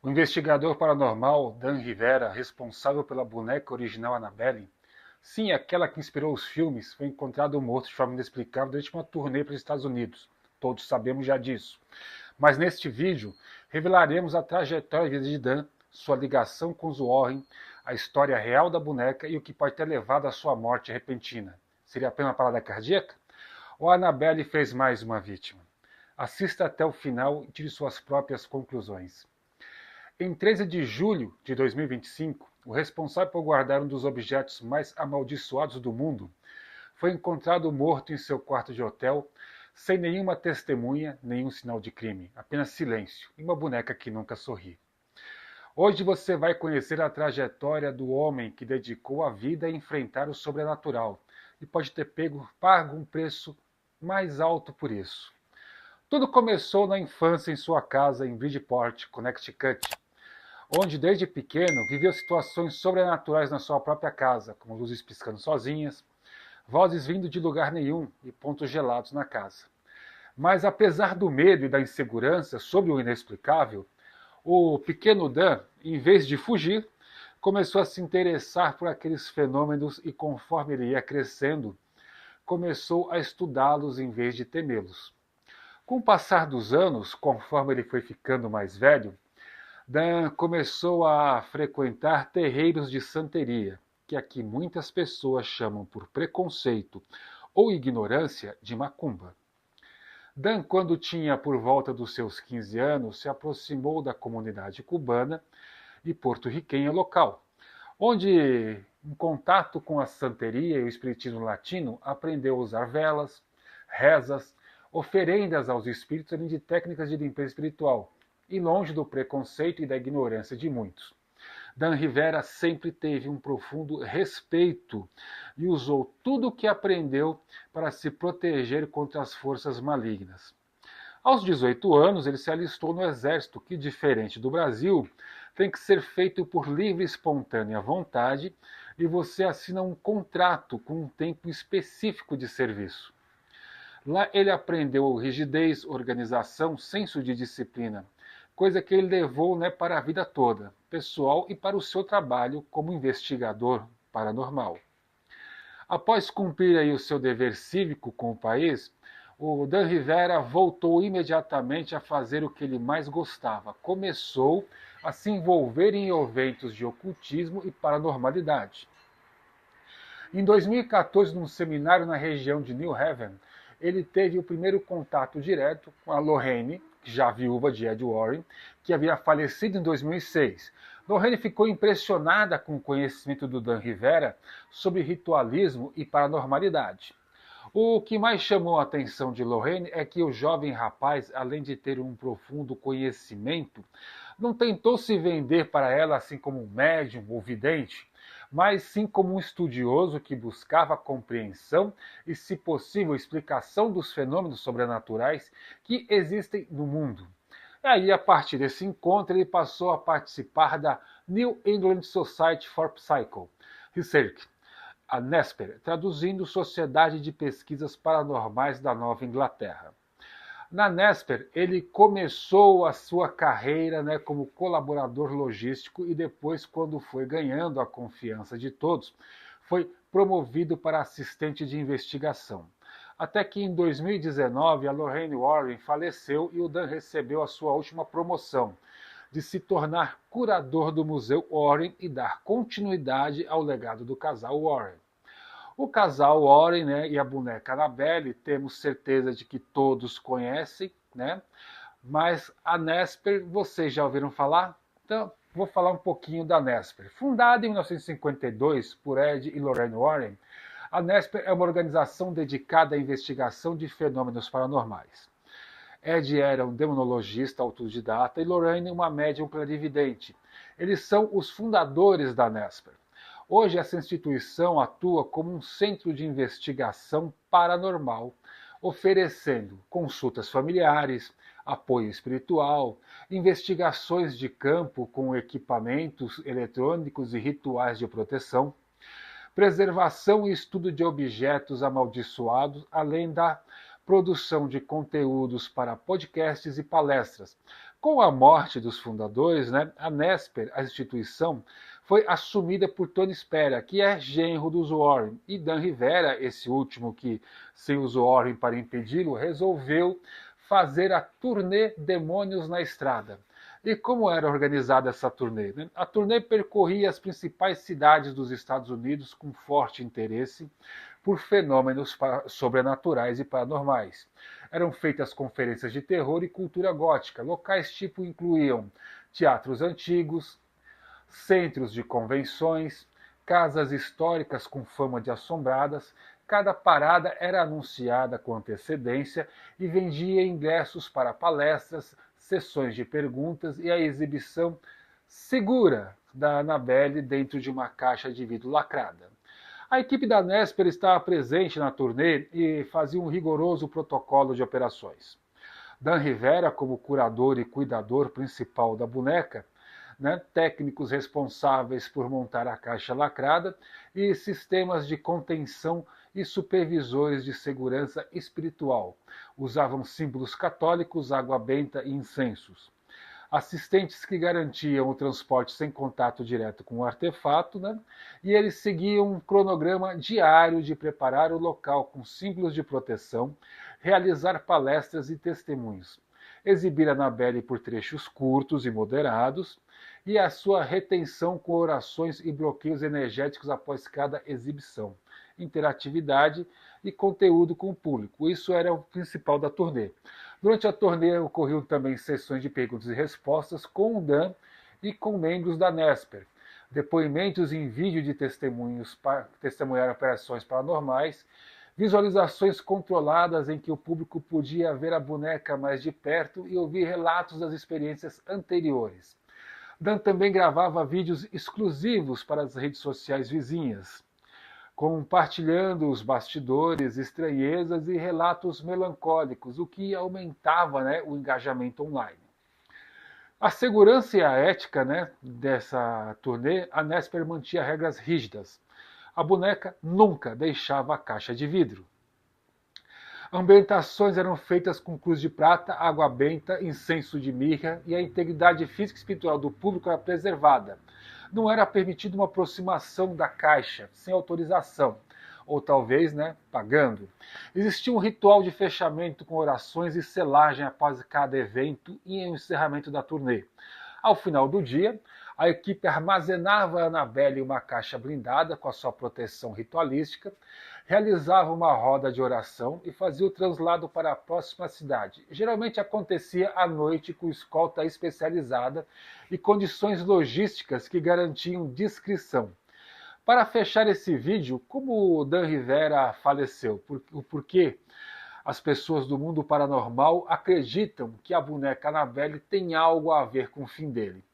O investigador paranormal Dan Rivera, responsável pela boneca original Annabelle, sim, aquela que inspirou os filmes, foi encontrado morto de forma inexplicável durante uma turnê para os Estados Unidos. Todos sabemos já disso. Mas neste vídeo, revelaremos a trajetória de vida de Dan, sua ligação com os Warren, a história real da boneca e o que pode ter levado à sua morte repentina. Seria apenas uma parada cardíaca? Ou a Annabelle fez mais uma vítima? Assista até o final e tire suas próprias conclusões. Em 13 de julho de 2025, o responsável por guardar um dos objetos mais amaldiçoados do mundo foi encontrado morto em seu quarto de hotel, sem nenhuma testemunha, nenhum sinal de crime, apenas silêncio e uma boneca que nunca sorri. Hoje você vai conhecer a trajetória do homem que dedicou a vida a enfrentar o sobrenatural e pode ter pago um preço mais alto por isso. Tudo começou na infância em sua casa em Bridgeport, Connecticut, onde desde pequeno viveu situações sobrenaturais na sua própria casa, como luzes piscando sozinhas, vozes vindo de lugar nenhum e pontos gelados na casa. Mas apesar do medo e da insegurança sobre o inexplicável, o pequeno Dan, em vez de fugir, começou a se interessar por aqueles fenômenos e, conforme ele ia crescendo, começou a estudá-los em vez de temê-los. Com o passar dos anos, conforme ele foi ficando mais velho, Dan começou a frequentar terreiros de santeria, que aqui muitas pessoas chamam por preconceito ou ignorância de macumba. Dan, quando tinha por volta dos seus 15 anos, se aproximou da comunidade cubana e porto-riquenha local, onde, em contato com a santeria e o espiritismo latino, aprendeu a usar velas, rezas, oferendas aos espíritos, além de técnicas de limpeza espiritual, e longe do preconceito e da ignorância de muitos. Dan Rivera sempre teve um profundo respeito e usou tudo o que aprendeu para se proteger contra as forças malignas. Aos 18 anos, ele se alistou no Exército, que, diferente do Brasil, tem que ser feito por livre e espontânea vontade e você assina um contrato com um tempo específico de serviço. Lá ele aprendeu rigidez, organização, senso de disciplina, coisa que ele levou para a vida toda, pessoal e para o seu trabalho como investigador paranormal. Após cumprir aí o seu dever cívico com o país, o Dan Rivera voltou imediatamente a fazer o que ele mais gostava. Começou a se envolver em eventos de ocultismo e paranormalidade. Em 2014, num seminário na região de New Haven, ele teve o primeiro contato direto com a Lorraine, já viúva de Ed Warren, que havia falecido em 2006. Lorraine ficou impressionada com o conhecimento do Dan Rivera sobre ritualismo e paranormalidade. O que mais chamou a atenção de Lorraine é que o jovem rapaz, além de ter um profundo conhecimento, não tentou se vender para ela assim como um médium ou vidente, mas sim como um estudioso que buscava a compreensão e, se possível, explicação dos fenômenos sobrenaturais que existem no mundo. E aí, a partir desse encontro, ele passou a participar da New England Society for Psycho Research, a NESPER, traduzindo Sociedade de Pesquisas Paranormais da Nova Inglaterra. Na Nesper, ele começou a sua carreira como colaborador logístico e depois, quando foi ganhando a confiança de todos, foi promovido para assistente de investigação. Até que em 2019 a Lorraine Warren faleceu e o Dan recebeu a sua última promoção, de se tornar curador do Museu Warren e dar continuidade ao legado do casal Warren. O casal Warren e a boneca Annabelle, temos certeza de que todos conhecem, mas a Nesper, vocês já ouviram falar? Então, vou falar um pouquinho da Nesper. Fundada em 1952 por Ed e Lorraine Warren, a Nesper é uma organização dedicada à investigação de fenômenos paranormais. Ed era um demonologista autodidata e Lorraine uma médium clarividente. Eles são os fundadores da Nesper. Hoje, essa instituição atua como um centro de investigação paranormal, oferecendo consultas familiares, apoio espiritual, investigações de campo com equipamentos eletrônicos e rituais de proteção, preservação e estudo de objetos amaldiçoados, além da produção de conteúdos para podcasts e palestras, Com a morte dos fundadores, né, a Nesper, a instituição, foi assumida por Tony Spera, que é genro dos Warren. E Dan Rivera, esse último que, sem os Warren para impedi-lo, resolveu fazer a turnê Demônios na Estrada. E como era organizada essa turnê? Né? A turnê percorria as principais cidades dos Estados Unidos com forte interesse por fenômenos sobrenaturais e paranormais. Eram feitas conferências de terror e cultura gótica. Locais tipo incluíam teatros antigos, centros de convenções, casas históricas com fama de assombradas. Cada parada era anunciada com antecedência e vendia ingressos para palestras, sessões de perguntas e a exibição segura da Annabelle dentro de uma caixa de vidro lacrada. A equipe da Nesper estava presente na turnê e fazia um rigoroso protocolo de operações. Dan Rivera, como curador e cuidador principal da boneca, né, técnicos responsáveis por montar a caixa lacrada e sistemas de contenção e supervisores de segurança espiritual. Usavam símbolos católicos, água benta e incensos. Assistentes que garantiam o transporte sem contato direto com o artefato, né? E eles seguiam um cronograma diário de preparar o local com símbolos de proteção, realizar palestras e testemunhos, exibir a Annabelle por trechos curtos e moderados, e a sua retenção com orações e bloqueios energéticos após cada exibição, interatividade e conteúdo com o público. Isso era o principal da turnê. Durante a turnê ocorriam também sessões de perguntas e respostas com o Dan e com membros da Nesper. Depoimentos em vídeo de testemunhos para testemunhar operações paranormais, visualizações controladas em que o público podia ver a boneca mais de perto e ouvir relatos das experiências anteriores. Dan também gravava vídeos exclusivos para as redes sociais vizinhas, compartilhando os bastidores, estranhezas e relatos melancólicos, o que aumentava, né, o engajamento online. A segurança e a ética, né, dessa turnê, a Nesper mantinha regras rígidas. A boneca nunca deixava a caixa de vidro. Ambientações eram feitas com cruz de prata, água benta, incenso de mirra e a integridade física e espiritual do público era preservada. Não era permitida uma aproximação da caixa sem autorização, ou talvez, né, pagando. Existia um ritual de fechamento com orações e selagem após cada evento e em encerramento da turnê. Ao final do dia, a equipe armazenava a Annabelle em uma caixa blindada com a sua proteção ritualística, realizava uma roda de oração e fazia o translado para a próxima cidade. Geralmente acontecia à noite com escolta especializada e condições logísticas que garantiam discrição. Para fechar esse vídeo, como o Dan Rivera faleceu, o porquê as pessoas do mundo paranormal acreditam que a boneca Annabelle tem algo a ver com o fim dele.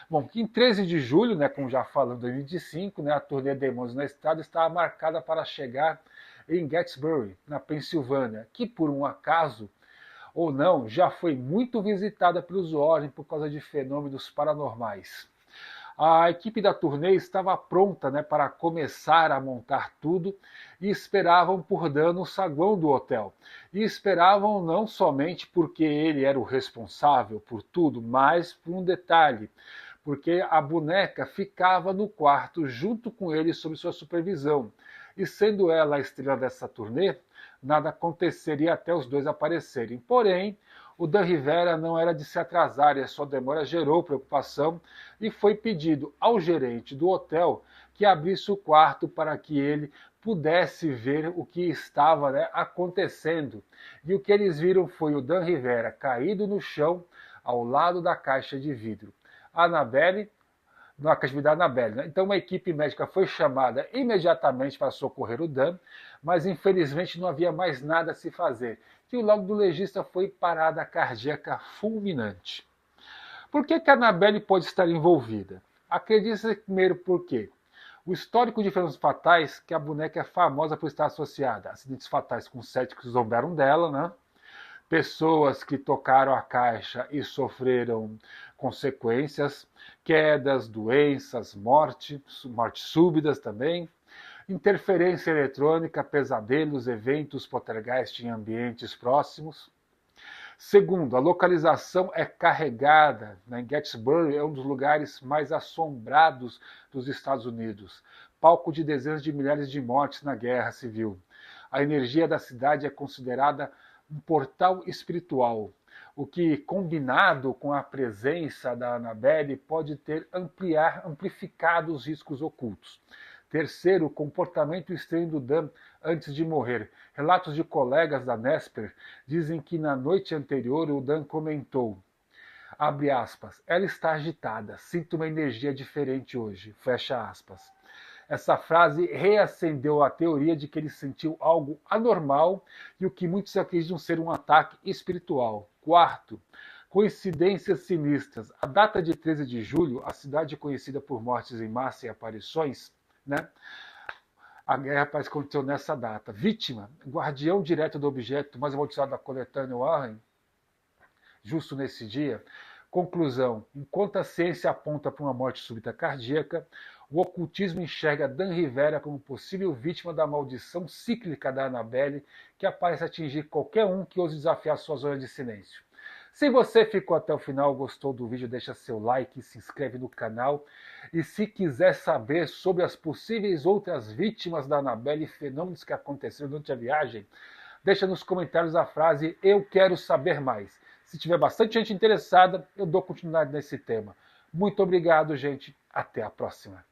Bom, em 13 de julho, né, como já falamos, de 2025, né, a turnê Demônios na Estrada estava marcada para chegar em Gettysburg, na Pensilvânia, que por um acaso ou não, já foi muito visitada pelos Warren por causa de fenômenos paranormais. A equipe da turnê estava pronta, né, para começar a montar tudo e esperavam por Dan no saguão do hotel. E esperavam não somente porque ele era o responsável por tudo, mas por um detalhe, porque a boneca ficava no quarto junto com ele sob sua supervisão. E sendo ela a estrela dessa turnê, nada aconteceria até os dois aparecerem. Porém, o Dan Rivera não era de se atrasar e a sua demora gerou preocupação e foi pedido ao gerente do hotel que abrisse o quarto para que ele pudesse ver o que estava, né, acontecendo. E o que eles viram foi o Dan Rivera caído no chão ao lado da caixa de vidro. A Annabelle, na caixa da Annabelle, né? Então uma equipe médica foi chamada imediatamente para socorrer o Dan, mas infelizmente não havia mais nada a se fazer. E logo do legista foi parada cardíaca fulminante. Por que a Annabelle pode estar envolvida? Acredite primeiro por quê? O histórico de fenômenos fatais, que a boneca é famosa por estar associada a acidentes fatais com céticos que zombaram dela, né? Pessoas que tocaram a caixa e sofreram consequências, quedas, doenças, mortes súbitas também, interferência eletrônica, pesadelos, eventos poltergeist em ambientes próximos, Segundo, a localização é carregada. Em Gettysburg é um dos lugares mais assombrados dos Estados Unidos, palco de dezenas de milhares de mortes na Guerra Civil. A energia da cidade é considerada um portal espiritual, o que, combinado com a presença da Annabelle, pode ter amplificado os riscos ocultos. Terceiro, o comportamento estranho do Dan antes de morrer. Relatos de colegas da Nesper dizem que na noite anterior o Dan comentou, abre aspas, ela está agitada, sinto uma energia diferente hoje, fecha aspas. Essa frase reacendeu a teoria de que ele sentiu algo anormal e o que muitos acreditam ser um ataque espiritual. Quarto, coincidências sinistras. A data de 13 de julho, a cidade conhecida por mortes em massa e aparições, né? A guerra parece que aconteceu nessa data. Vítima, guardião direto do objeto mais amaldiçoado da coletânea Warren, justo nesse dia. Conclusão, enquanto a ciência aponta para uma morte súbita cardíaca, o ocultismo enxerga Dan Rivera como possível vítima da maldição cíclica da Annabelle, que parece atingir qualquer um que ouse desafiar sua zona de silêncio. Se você ficou até o final, gostou do vídeo, deixa seu like, se inscreve no canal. E se quiser saber sobre as possíveis outras vítimas da Annabelle e fenômenos que aconteceram durante a viagem, deixa nos comentários a frase "Eu quero saber mais". Se tiver bastante gente interessada, eu dou continuidade nesse tema. Muito obrigado, gente. Até a próxima.